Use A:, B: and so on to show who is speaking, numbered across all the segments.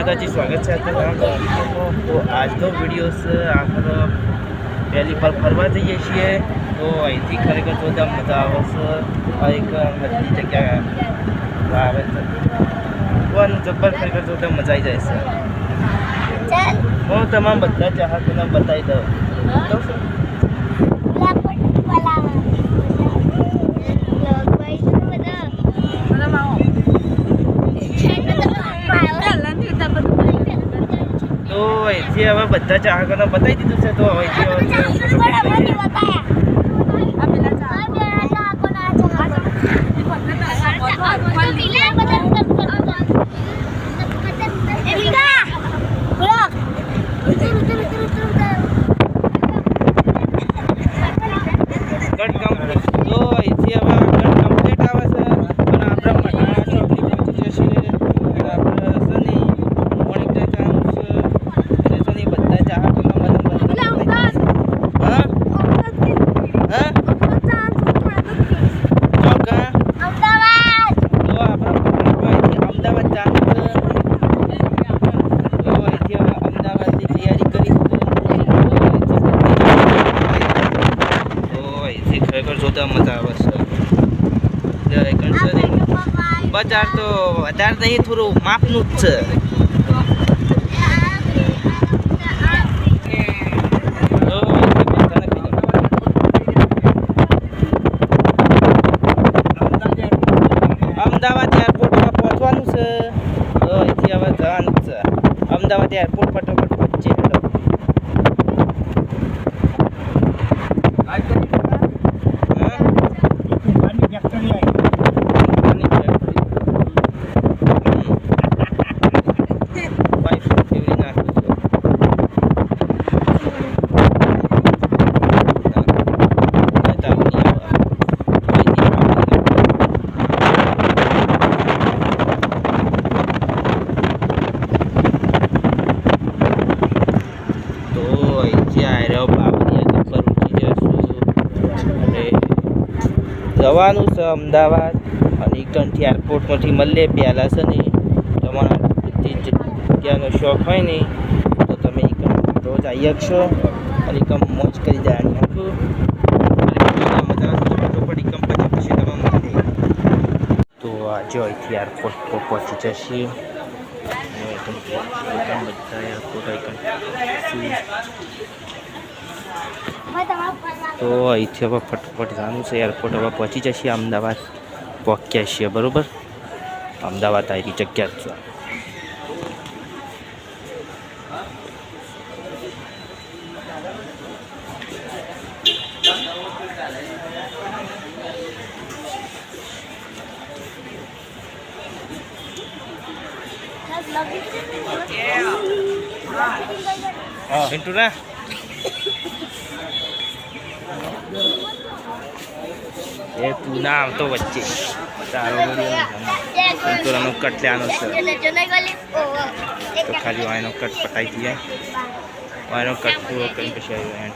A: માતાજી, સ્વાગત છે તો આજનો વિડીયો છે આપણે પહેલી પર ફરવા જઈએ છીએ તો અહીંથી ખરેખર જોતા મજા આવે છે. એક બધી જગ્યા આવે છે પણ જબ્બર ખરેખર જોતા મજા આવી જાય છે. હું તમામ બધા ચાહકોને બતાવી દઉં. તો અહીંથી હવે બધા ચાહકોને બતાવી દીધું છે. તો જોતા મજા આવે છે. બજાર તો વધારે નહીં, થોડું માપનું જ છે. અમદાવાદ એરપોર્ટ પર પહોંચવાનું છે તો અહીંથી હવે જવાનું છે અમદાવાદ એરપોર્ટ ફટાફટ પહોંચી ગયો. જવાનું છે અમદાવાદ અને એકથી એરપોર્ટમાંથી મળીએ. પહેલાં છે ને તમારા બધી જગ્યાનો શોખ હોય ને તો તમે રોજ આવી શકશો અને એકમ મોજ કરી જવાની હતું. મજા આવશે કંપની પછી તમે મળીએ. તો આજે અહીંથી એરપોર્ટ પર પહોંચી જશે. તો અહીંથી હવે ફટફટ જવાનું છે એરપોર્ટ. હવે પહોંચી જશે અમદાવાદ. પહોંચ્યા છીએ બરાબર. અમદાવાદ આવી જગ્યા જ છે. પિન્ટુના એ તું ના આવતો વચ્ચે તારો પિન્ટુરાનો કટ લેવાનો છે તો ખાલી વાયનો કટ પટાઈ દઈએ. વાયનો કટ પૂરો કરી પછી આવ્યો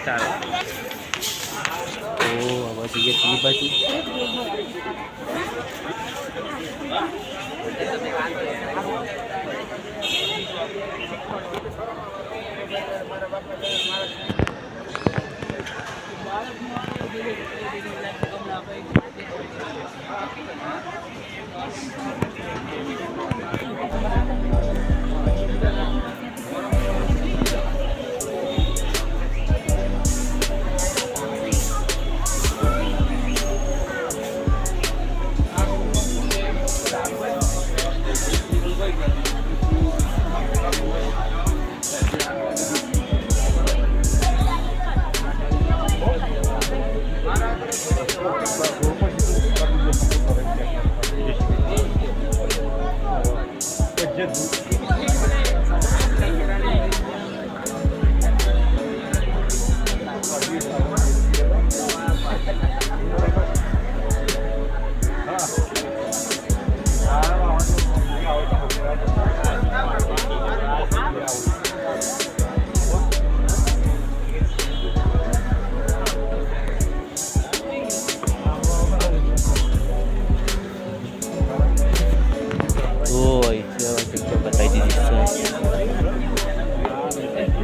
A: ચાલો. તો હવે જઈએ પેલી બાજુ.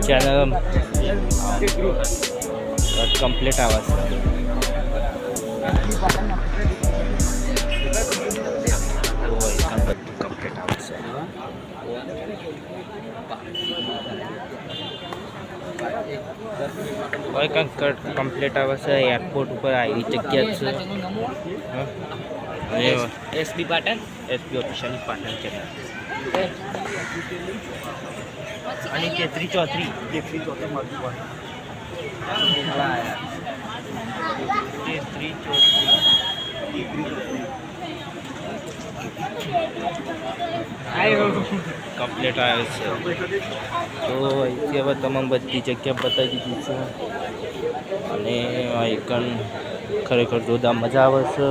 A: ચેનલ કમ્પ્લીટ આવે છે. હોય કંઈક કમ્પ્લીટ આવે છે. એરપોર્ટ ઉપર આવી જગ્યા છે. SB Patan, SB official Patan છે. અને તેત્રી ચોત્રી કમ્પ્લીટ આવે છે. તો અહીંથી હવે તમામ બધી જગ્યા બતાવી દીધી છે. અને આઈકન ખરેખર જોરદાર મજા આવે છે.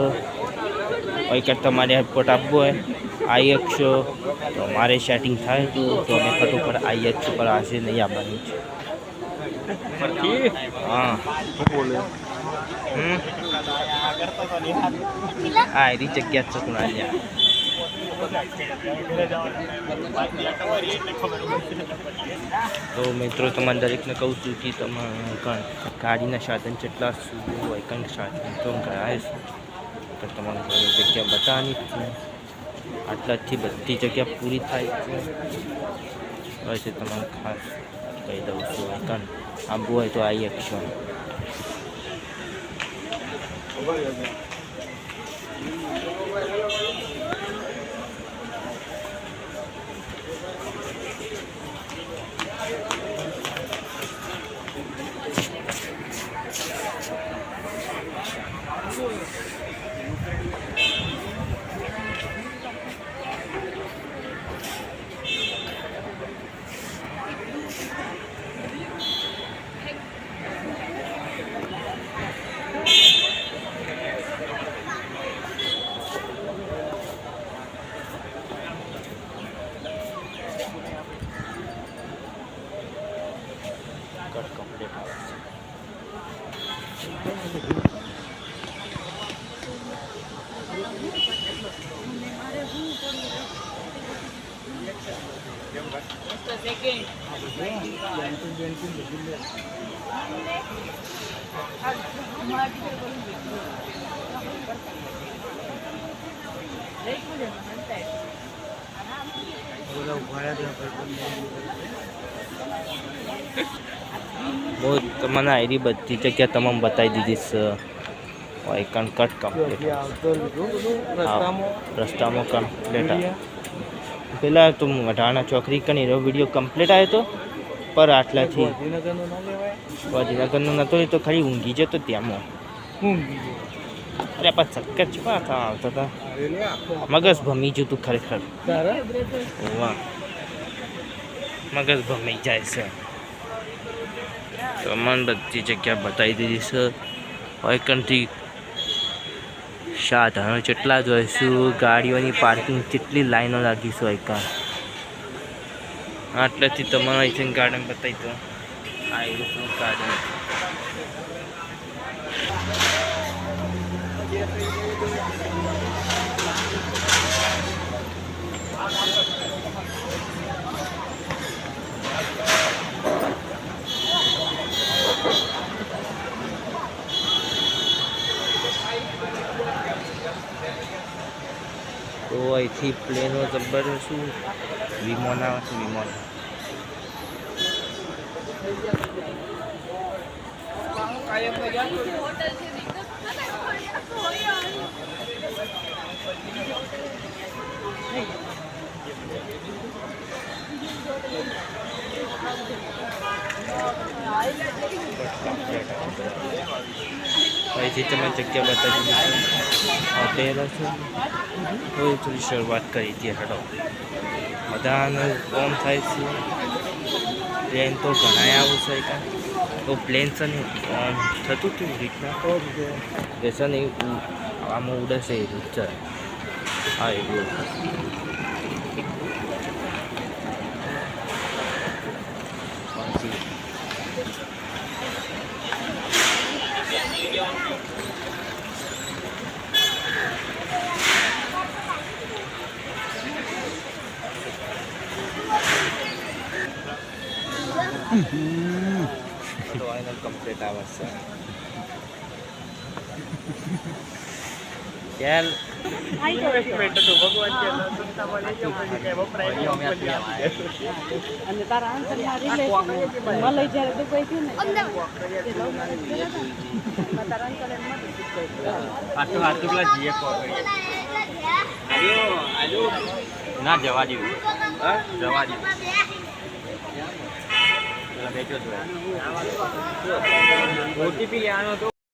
A: આઈકન તમારે એરપોર્ટ આપવું હોય આવી શકશો. તો મારે સેટિંગ થાય તો અમે ફટોફટ આવી શકશું. પણ આજે નહીં આવવાની છે. હા હા એની જગ્યા છે કુણાલિયા. તો મિત્રો તમારે દરેકને કહું છું કે તમે ગાડીના સાધન જેટલા શું હોય કંઈક સાધન તો કરાય છે. તો તમારે જગ્યા બતાવવાની જ છે. આટલાથી બધી જગ્યા પૂરી થાય છે. પછી તમારે ખાસ કહી દઉં છું કંઈ આંબુ હોય તો આવી શકશો. કમ્પ્લીટ આવે છે. બહુ તમને આયરી બધી જગ્યા તમામ બતાવી દીધી છે. આઈકન કટ કમ્પ્લીટ રસ્તામાં કમ્પ્લીટ આવે. પેલા તો વઢાણા ચોકડી કની રહ્યો વિડીયો કમ્પ્લીટ આવ્યો હતો. પર આટલાથી ગાંધીનગરનો નહોતો એ તો ખરી ઊંઘી જતો ત્યાંમાં. અરે પણ ચક્કર ચૂકા આવતા હતા. મગજ ભમી જતું ખરેખર. વાહ મગજ ભમી જાય છે. તો મને બધી જગ્યા બતાવી દીધી છે. આઈકનથી સાધનો જેટલા જોઈશું. ગાડીઓની પાર્કિંગ કેટલી લાઈનો લાગીશું. આઈકન આટલેથી તમારે અહીંથી ગાર્ડન બતાવી દો. આ રીતનું ગાર્ડન તો અહીંથી પ્લેનો જબ્બર શું વિમાન આવે છે. વિમાન અહીંથી તમે જગ્યા બતાવી દીધી પહેલાં છે. થોડી શરૂઆત કરી હતી. હડો બધાનું કોમ થાય છે. પ્લેન તો ઘણા આવું છે. તો પ્લેન છે ને થતું કેવી રીતના કે છે ને આમાં ઉડે છે એ રીત છે. હા એવું તો આનો કમ્પ્લીટ આવશે ચાલ
B: ઇન્વેસ્ટમેન્ટ તો ભગવાન કે સંસ્થામાં લઈ જાવ પછી કઈ વપરાય નહીં આપી દે
C: અને તારા અંતરમાં રિલેશન મલય જ્યારે દુબઈ થયું ને તે લવ મેરેજ કર્યા હતા ને તારા અંકલ એમ મદદ કરી
B: આટલું આટલું પેલા જીએ કો આજો ના જવા દીધું હા જવા દીધું પેલા બેઠો તો ઓટીપી લેવાનો તો